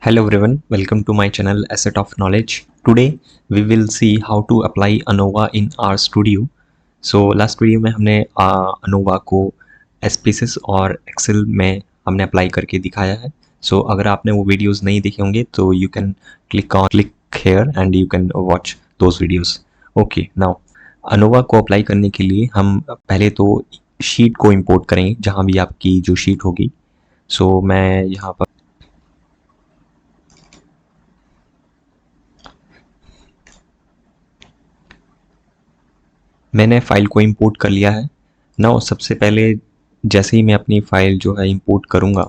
Hello everyone, welcome to my channel Asset of Knowledge. Today we will see how to apply ANOVA in RStudio. So last video में हमने ANOVA को SPSS और Excel में हमने apply करके दिखाया है. So अगर आपने वो वीडियोस नहीं देखे होंगे तो you can click here and you can watch those videos. Okay, now ANOVA को अप्लाई करने के लिए हम पहले तो शीट को इंपोर्ट करेंगे जहाँ भी आपकी जो शीट होगी. So मैं यहाँ पर मैंने फ़ाइल को इंपोर्ट कर लिया है. नाउ सबसे पहले जैसे ही मैं अपनी फ़ाइल जो है इंपोर्ट करूँगा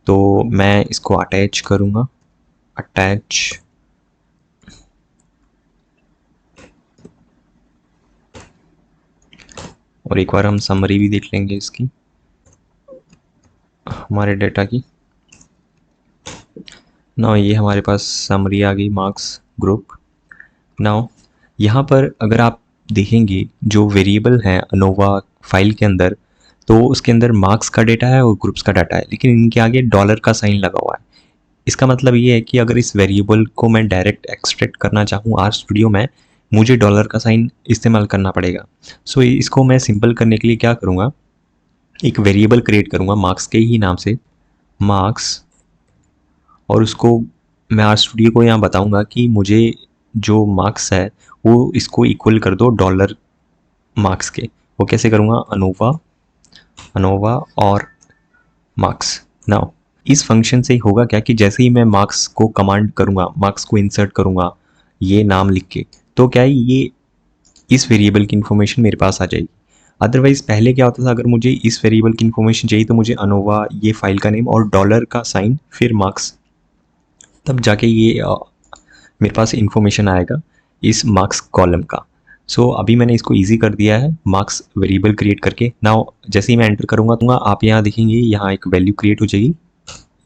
तो मैं इसको अटैच करूँगा. अटैच और एक बार हम समरी भी देख लेंगे इसकी, हमारे डेटा की. नाउ ये हमारे पास समरी आ गई, मार्क्स ग्रुप. नाउ यहाँ पर अगर आप देखेंगे जो वेरिएबल है अनोवा फाइल के अंदर, तो उसके अंदर मार्क्स का डेटा है और ग्रुप्स का डाटा है, लेकिन इनके आगे डॉलर का साइन लगा हुआ है. इसका मतलब ये है कि अगर इस वेरिएबल को मैं डायरेक्ट एक्सट्रैक्ट करना चाहूँ RStudio में, मुझे डॉलर का साइन इस्तेमाल करना पड़ेगा. सो इसको मैं सिंपल करने के लिए क्या करूँगा, एक वेरिएबल क्रिएट करूँगा मार्क्स के ही नाम से, मार्क्स, और उसको मैं RStudio को यहाँ बताऊँगा कि मुझे जो मार्क्स है वो इसको इक्वल कर दो डॉलर मार्क्स के. वो कैसे करूँगा, अनोवा और मार्क्स. नाउ इस फंक्शन से होगा क्या कि जैसे ही मैं मार्क्स को कमांड करूँगा, मार्क्स को इंसर्ट करूँगा ये नाम लिख के, तो क्या है ये इस वेरिएबल की इन्फॉर्मेशन मेरे पास आ जाएगी. अदरवाइज़ पहले क्या होता था, अगर मुझे इस वेरिएबल की इन्फॉर्मेशन चाहिए तो मुझे अनोवा ये फाइल का नेम और डॉलर का साइन फिर मार्क्स, तब जाके ये मेरे पास इन्फॉर्मेशन आएगा इस मार्क्स कॉलम का. सो अभी मैंने इसको ईजी कर दिया है मार्क्स वेरिएबल क्रिएट करके. नाउ जैसे ही मैं एंटर करूँगा आप यहाँ देखेंगे यहाँ एक वैल्यू क्रिएट हो जाएगी,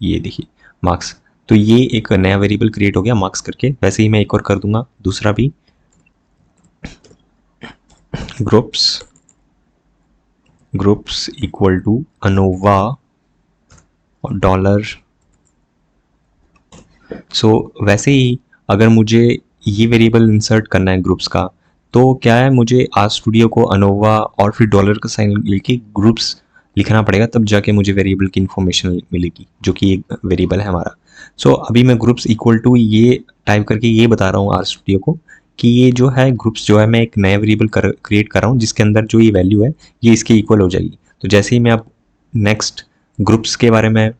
ये देखिए मार्क्स. तो ये एक नया वेरिएबल क्रिएट हो गया मार्क्स करके. वैसे ही मैं एक और कर दूंगा दूसरा भी, groups equal to ANOVA dollar. So वैसे ही अगर मुझे ये वेरिएबल इंसर्ट करना है ग्रुप्स का, तो क्या है मुझे RStudio को अनोवा और फिर डॉलर का साइन लेके ग्रुप्स लिखना पड़ेगा, तब जाके मुझे वेरिएबल की इन्फॉर्मेशन मिलेगी जो कि एक वेरिएबल है हमारा. सो अभी मैं ग्रुप्स इक्वल टू ये टाइप करके ये बता रहा हूँ RStudio को कि ये जो है ग्रुप्स जो है मैं एक नया वेरिएबल क्रिएट कर रहा हूँ जिसके अंदर जो ये वैल्यू है ये इसके इक्वल हो जाएगी. तो जैसे ही मैं अब नेक्स्ट ग्रुप्स के बारे में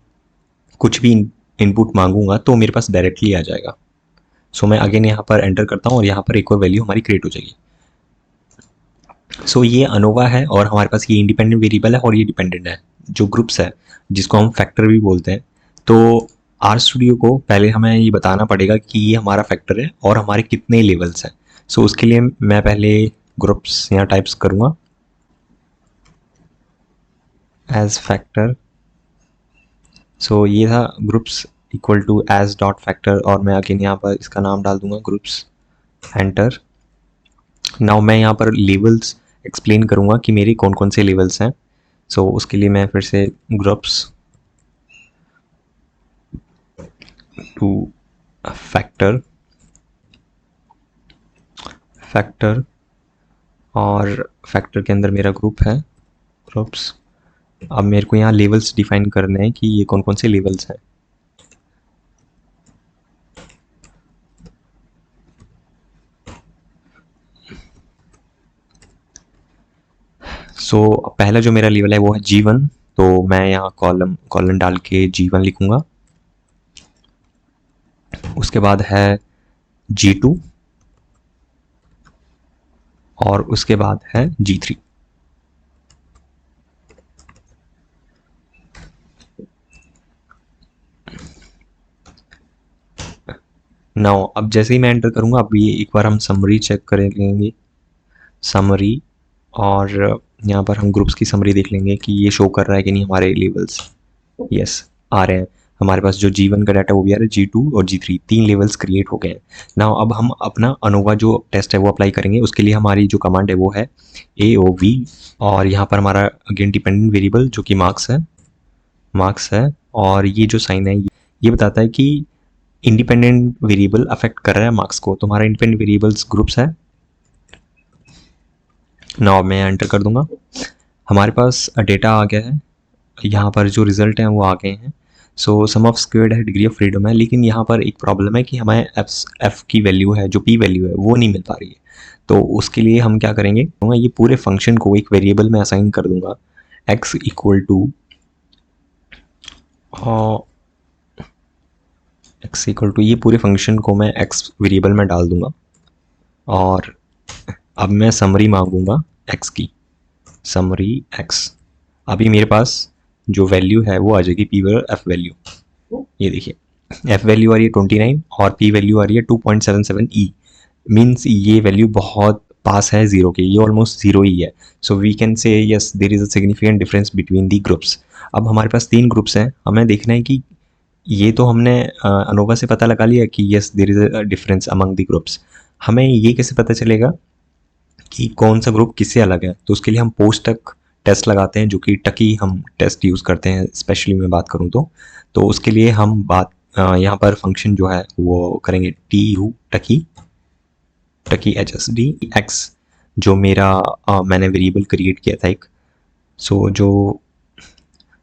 कुछ भी इनपुट मांगूंगा तो मेरे पास डायरेक्टली आ जाएगा. सो मैं अगेन यहाँ पर एंटर करता हूँ और यहाँ पर एक और वैल्यू हमारी क्रिएट हो जाएगी. सो ये अनोवा है और हमारे पास ये इंडिपेंडेंट वेरिएबल है और ये डिपेंडेंट है. जो ग्रुप्स है जिसको हम फैक्टर भी बोलते हैं, तो RStudio को पहले हमें ये बताना पड़ेगा कि ये हमारा फैक्टर है और हमारे कितने लेवल्स हैं. सो उसके लिए मैं पहले ग्रुप्स यहाँ टाइप्स करूँगा एज फैक्टर. सो ये था groups equal to as dot factor और मैं अगेन यहाँ पर इसका नाम डाल दूंगा ग्रुप्स, एंटर. नाउ मैं यहाँ पर लेवल्स एक्सप्लेन करूँगा कि मेरे कौन कौन से लेवल्स हैं. सो उसके लिए मैं फिर से ग्रुप्स टू फैक्टर और फैक्टर के अंदर मेरा ग्रुप है ग्रुप्स. अब मेरे को यहाँ लेवल्स डिफाइन करने हैं कि ये कौन कौन से लेवल्स हैं. सो पहला जो मेरा लेवल है वो है G1, तो मैं यहाँ कॉलम डाल के G1 लिखूंगा. उसके बाद है G2 और उसके बाद है G3. नाउ अब जैसे ही मैं एंटर करूंगा, अब ये एक बार हम समरी चेक कर लेंगे, समरी, और यहाँ पर हम ग्रुप्स की समरी देख लेंगे कि ये शो कर रहा है कि नहीं हमारे लेवल्स. यस आ रहे हैं. हमारे पास जो G1 का डाटा वो भी आ रहा है, G2 और G3 तीन लेवल्स क्रिएट हो गए हैं. नाउ अब हम अपना अनोवा जो टेस्ट है वो अप्लाई करेंगे. उसके लिए हमारी जो कमांड है वो है AOV और यहाँ पर हमारा अगेन डिपेंडेंट वेरिएबल जो कि मार्क्स है, और ये जो साइन है ये बताता है कि इंडिपेंडेंट वेरिएबल अफेक्ट कर रहा है मार्क्स को। तो हमारा इंडिपेंडेंट वेरिएबल्स ग्रुप्स है। नाउ मैं एंटर कर दूंगा, हमारे पास डेटा आ गया है। यहाँ पर जो रिजल्ट हैं वो आ गए हैं। सो सम ऑफ स्क्वेयर्ड है, डिग्री ऑफ फ्रीडम है, लेकिन यहाँ पर एक प्रॉब्लम है कि हमें एफ की वैल्यू है, जो पी वैल्यू है, वो नहीं मिल पा रही है। तो उसके लिए हम क्या करेंगे, तो मैं ये पूरे फंक्शन को एक वेरिएबल में असाइन कर दूंगा, एक्स इक्वल टू ये पूरे फंक्शन को मैं एक्स वेरिएबल में डाल दूंगा। और अब मैं समरी मांगूंगा एक्स की, समरी एक्स। अभी मेरे पास जो वैल्यू है वो आ जाएगी पी वैल्यू एफ वैल्यू। ये देखिए, एफ वैल्यू आ रही है 29 और पी वैल्यू आ रही है 2.77 ई। मीन्स ये वैल्यू बहुत पास है जीरो के, ये ऑलमोस्ट जीरो ही है। So we can say yes there is a significant difference between the groups. अब हमारे पास 3 ग्रुप्स हैं, हमें देखना है कि ये तो हमने अनोवा से पता लगा लिया कि yes there is a difference among the groups. हमें ये कैसे पता चलेगा कि कौन सा ग्रुप किससे अलग है? तो उसके लिए हम पोस्ट टक टेस्ट लगाते हैं, जो कि टकी हम टेस्ट यूज़ करते हैं, स्पेशली मैं बात करूँ तो उसके लिए हम बात यहाँ पर फंक्शन जो है वो करेंगे T U Tukey H S D X, जो मेरा मैंने वेरिएबल क्रिएट किया था एक।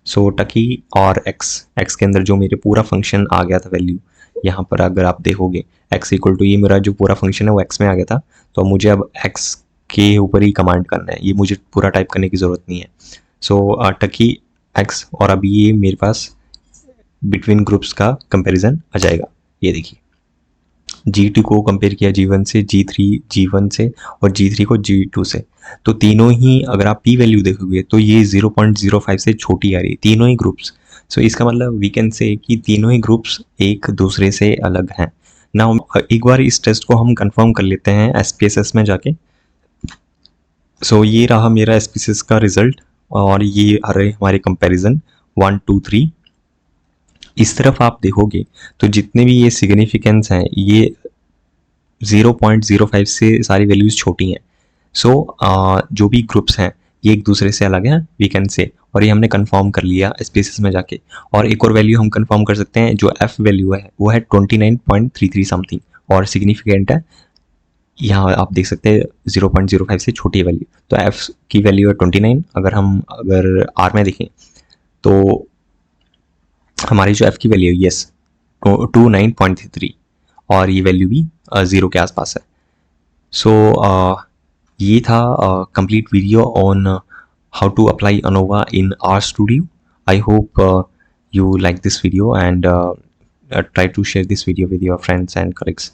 सो टकी और एक्स के अंदर जो मेरे पूरा फंक्शन आ गया था वैल्यू, यहाँ पर अगर आप देखोगे एक्स इक्वल टू, ये मेरा जो पूरा फंक्शन है वो एक्स में आ गया था। तो मुझे अब एक्स के ऊपर ही कमांड करना है, ये मुझे पूरा टाइप करने की ज़रूरत नहीं है। सो टकी एक्स, और अभी ये मेरे पास बिटवीन ग्रुप्स का कंपैरिजन आ जाएगा। ये देखिए, G2 को कंपेयर किया G1 से, G3 G1 से, और G3 को G2 से। तो तीनों ही अगर आप P वैल्यू देखोगे तो ये 0.05 से छोटी आ रही है, तीनों ही ग्रुप्स। सो इसका मतलब वी कैन से कि तीनों ही ग्रुप्स एक दूसरे से अलग हैं ना। एक बार इस टेस्ट को हम कंफर्म कर लेते हैं SPSS में जाके। सो ये रहा मेरा SPSS का रिजल्ट, और ये आ रहे हमारे कंपैरिजन 1 2 3। इस तरफ आप देखोगे तो जितने भी ये सिग्निफिकेंस हैं, ये 0.05 से सारी वैल्यूज़ छोटी हैं। सो जो भी ग्रुप्स हैं ये एक दूसरे से अलग हैं, वी कैन से। और ये हमने कंफर्म कर लिया स्पेसिस में जाके। और एक और वैल्यू हम कंफर्म कर सकते हैं, जो एफ वैल्यू है वो है 29.33 समथिंग, और सिग्निफिकेंट है। यहाँ आप देख सकते हैं 0.05 से छोटी वैल्यू। तो एफ की वैल्यू है 29। अगर आर में देखें तो हमारी जो एफ की वैल्यू है यस 29.33, और ये वैल्यू भी 0 के आसपास है। सो ये था complete video on how to apply ANOVA in R studio. I hope you like this video, and try to share this video with your friends and colleagues.